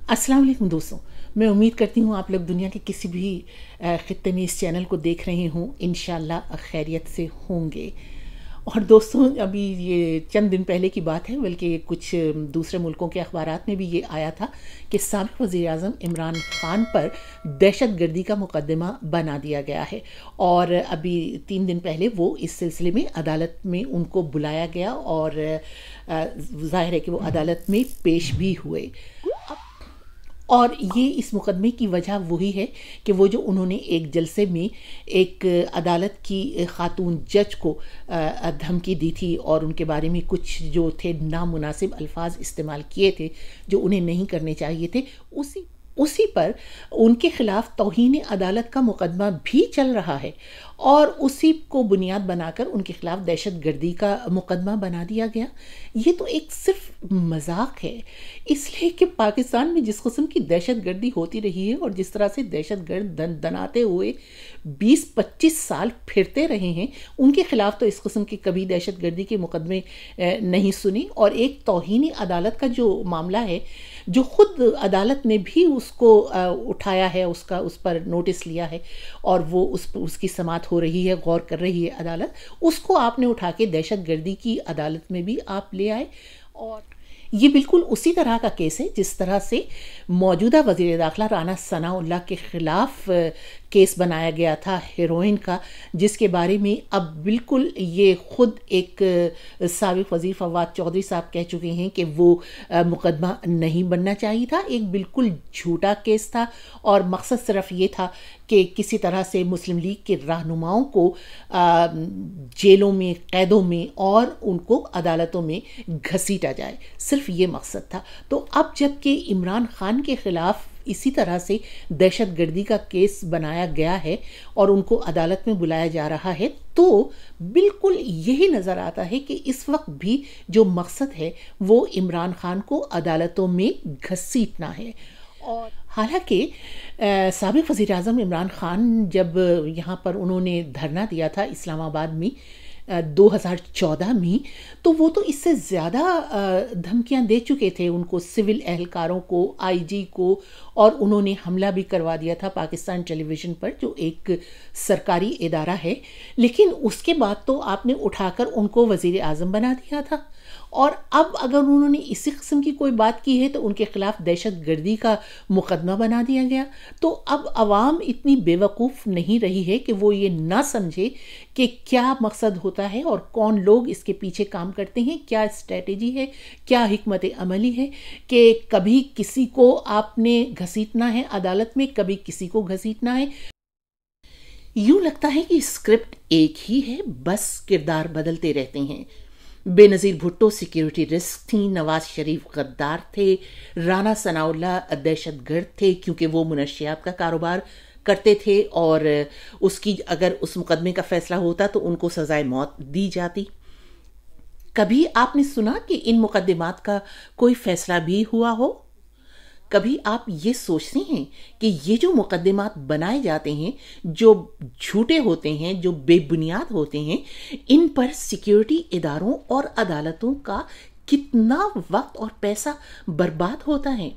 अस्सलाम वालेकुम दोस्तों, मैं उम्मीद करती हूँ आप लोग दुनिया के किसी भी खित्ते में इस चैनल को देख रहे हों, इंशाल्लाह खैरियत से होंगे। और दोस्तों, अभी ये चंद दिन पहले की बात है, बल्कि कुछ दूसरे मुल्कों के अखबारात में भी ये आया था कि साबिक़ वज़ीर-ए-आज़म इमरान ख़ान पर दहशत गर्दी का मुकदमा बना दिया गया है। और अभी 3 दिन पहले वो इस सिलसिले में अदालत में उनको बुलाया गया और ज़ाहिर है कि वो अदालत में पेश भी हुए। और ये इस मुकदमे की वजह वही है कि वो जो उन्होंने एक जलसे में एक अदालत की खातून जज को धमकी दी थी और उनके बारे में कुछ जो थे नामुनासिब अल्फाज इस्तेमाल किए थे जो उन्हें नहीं करने चाहिए थे, उसी पर उनके खिलाफ तौहीन अदालत का मुकदमा भी चल रहा है और उसी को बुनियाद बनाकर उनके खिलाफ दहशत गर्दी का मुकदमा बना दिया गया। ये तो एक सिर्फ मजाक है, इसलिए कि पाकिस्तान में जिस किस्म की दहशत गर्दी होती रही है और जिस तरह से दहशत गर्द दनाते हुए 20-25 साल फिरते रहे हैं, उनके खिलाफ तो इस किस्म की कभी दहशत गर्दी के मुकदमे नहीं सुनी। और एक तौहीन अदालत का जो मामला है, जो खुद अदालत ने भी उसको उठाया है, उस पर नोटिस लिया है और वो उसकी समाअत हो रही है, गौर कर रही है अदालत, उसको आपने उठा के दहशत गर्दी की अदालत में भी आप ले आए। और ये बिल्कुल उसी तरह का केस है जिस तरह से मौजूदा वज़ीर दाखिला राना सनाउल्लाह के ख़िलाफ़ केस बनाया गया था हेरोइन का, जिसके बारे में अब बिल्कुल ये ख़ुद एक साबिक़ वज़ीर फवाद चौधरी साहब कह चुके हैं कि वो मुकदमा नहीं बनना चाहिए था, एक बिल्कुल झूठा केस था और मकसद सिर्फ ये था कि किसी तरह से मुस्लिम लीग के रहनुमाओं को जेलों में, कैदों में और उनको अदालतों में घसीटा जाए, सिर्फ ये मकसद था। तो अब जबकि इमरान ख़ान के ख़िलाफ़ इसी तरह से दहशत गर्दी का केस बनाया गया है और उनको अदालत में बुलाया जा रहा है, तो बिल्कुल यही नज़र आता है कि इस वक्त भी जो मकसद है वो इमरान ख़ान को अदालतों में घसीटना है। और हालांकि साबिक़ वज़ीर-ए-आज़म इमरान ख़ान जब यहाँ पर उन्होंने धरना दिया था इस्लामाबाद में 2014 में, तो वो तो इससे ज़्यादा धमकियां दे चुके थे उनको, सिविल एहलकारों को, आईजी को, और उन्होंने हमला भी करवा दिया था पाकिस्तान टेलीविज़न पर जो एक सरकारी इदारा है। लेकिन उसके बाद तो आपने उठाकर उनको वज़ीर आज़म बना दिया था और अब अगर उन्होंने इसी किस्म की कोई बात की है तो उनके खिलाफ दहशत गर्दी का मुकदमा बना दिया गया। तो अब अवाम इतनी बेवकूफ़ नहीं रही है कि वो ये ना समझे कि क्या मकसद होता है और कौन लोग इसके पीछे काम करते हैं, क्या स्ट्रेटेजी है, क्या हिकमत अमली है कि कभी किसी को आपने घसीटना है अदालत में, कभी किसी को घसीटना है। यूं लगता है कि स्क्रिप्ट एक ही है, बस किरदार बदलते रहते हैं। बेनज़ीर भुट्टो सिक्योरिटी रिस्क थी, नवाज शरीफ गद्दार थे, राना सनाउल्लाह दहशतगर्द थे क्योंकि वो मुनशियात का कारोबार करते थे और उसकी अगर उस मुकदमे का फैसला होता तो उनको सजाए मौत दी जाती। कभी आपने सुना कि इन मुकदमात का कोई फैसला भी हुआ हो? कभी आप ये सोचते हैं कि ये जो मुकदमात बनाए जाते हैं, जो झूठे होते हैं, जो बेबुनियाद होते हैं, इन पर सिक्योरिटी इदारों और अदालतों का कितना वक्त और पैसा बर्बाद होता है?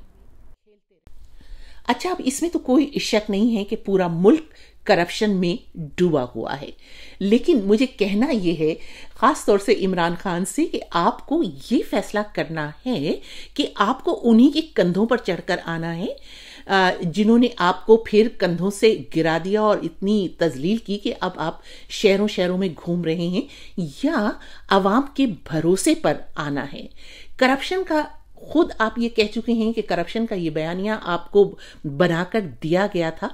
अच्छा, अब इसमें तो कोई शक नहीं है कि पूरा मुल्क करप्शन में डूबा हुआ है, लेकिन मुझे कहना यह है ख़ास तौर से इमरान खान से कि आपको ये फैसला करना है कि आपको उन्हीं के कंधों पर चढ़कर आना है जिन्होंने आपको फिर कंधों से गिरा दिया और इतनी तजलील की कि अब आप शहरों शहरों में घूम रहे हैं, या आवाम के भरोसे पर आना है। करप्शन का खुद आप ये कह चुके हैं कि करप्शन का ये बयानिया आपको बनाकर दिया गया था,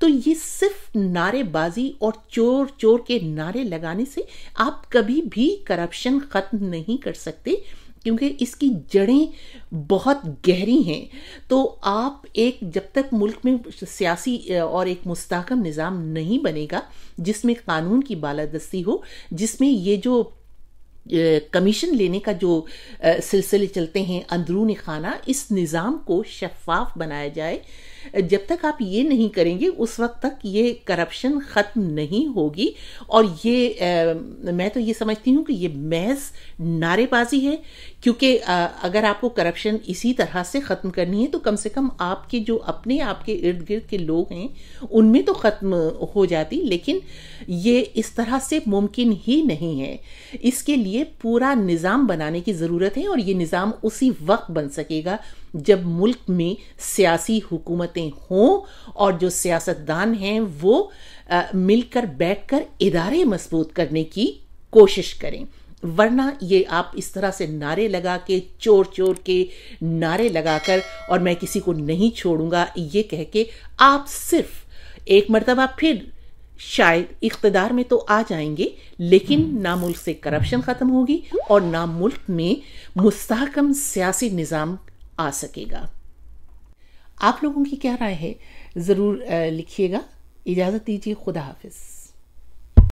तो ये सिर्फ नारेबाजी और चोर चोर के नारे लगाने से आप कभी भी करप्शन खत्म नहीं कर सकते, क्योंकि इसकी जड़ें बहुत गहरी हैं। तो आप जब तक मुल्क में सियासी और एक मुस्तहकम निज़ाम नहीं बनेगा जिसमें कानून की बालादस्ती हो, जिसमें ये जो कमीशन लेने का जो सिलसिले चलते हैं अंदरूनी खाना, इस निज़ाम को शफाफ बनाया जाए, جب تک آپ یہ نہیں کریں گے اس وقت تک یہ کرپشن ختم نہیں ہوگی. اور یہ میں تو یہ سمجھتی ہوں کہ یہ محض نعرے بازی ہے، کیونکہ اگر آپ کو کرپشن اسی طرح سے ختم کرنی ہے تو کم سے کم آپ کے جو اپنے آپ کے ارد گرد کے لوگ ہیں ان میں تو ختم ہو جاتی، لیکن یہ اس طرح سے ممکن ہی نہیں ہے. اس کے لیے پورا نظام بنانے کی ضرورت ہے، اور یہ نظام اسی وقت بن سکے گا جب ملک میں سیاسی حکومتیں ہوں اور جو سیاستدان ہیں وہ مل کر بیٹھ کر ادارے مضبوط کرنے کی کوشش کریں. ورنہ یہ آپ اس طرح سے نعرے لگا کے چور چور کے نعرے لگا کر اور میں کسی کو نہیں چھوڑوں گا یہ کہہ کے آپ صرف ایک مرتبہ پھر شاید اقتدار میں تو آ جائیں گے، لیکن نہ ملک سے کرپشن ختم ہوگی اور نہ ملک میں مستحکم سیاسی نظام آ سکے گا. آپ لوگوں کی کیا رائے ہے ضرور لکھیے گا. اجازت دیجیے، خدا حافظ.